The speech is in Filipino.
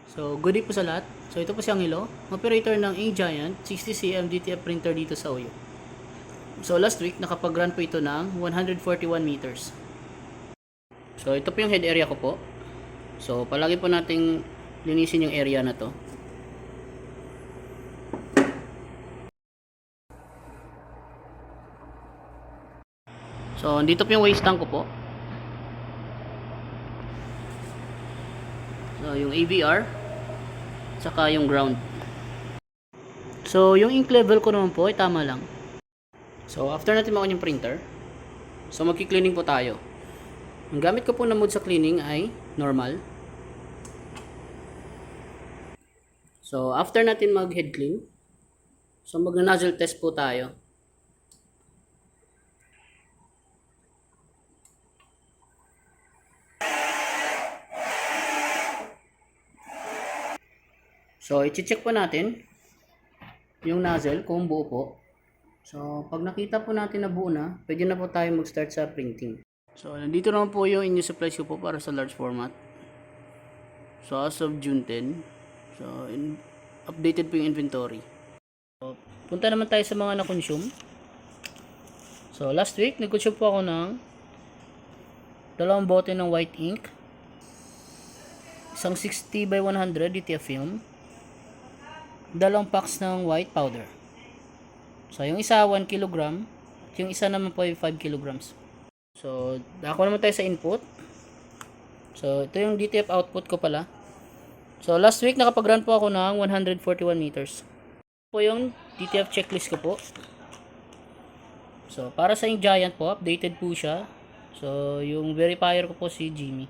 So, good day po sa lahat. So, ito po si Angelo, operator ng A-Giant 60cm DTF printer dito sa Oyo. So, last week, nakapag-run po ito ng 141 meters. So, ito po yung head area ko po. So, palagi po nating linisin yung area na to. So, dito po yung waste tank ko po. So, yung AVR, saka yung ground. So, yung ink level ko naman po ay tama lang. So, after natin makuha yung printer, so magki-cleaning po tayo. Ang gamit ko po na mode sa cleaning ay normal. So, after natin mag-head clean, so mag-nozzle test po tayo. So, i-check po natin yung nozzle kung buo po. So, pag nakita po natin na buo na, pwede na po tayo mag-start sa printing. So, nandito naman po yung inyo supplies ko po para sa large format. So, as of June 10, so, updated po yung inventory. So, punta naman tayo sa mga na-consume. So, last week, nag-consume po ako ng 2 bote ng white ink, isang 60 by 100 DTF film, 2 packs ng white powder. So, yung isa 1 kg, at yung isa naman po ay 5 kg. So, dako naman tayo sa input. So, ito yung DTF output ko pala. So, last week nakapag-run po ako ng 141 meters. Ito po yung DTF checklist ko po. So, para sa yung Giant po, updated po siya. So, yung verifier ko po si Jimmy.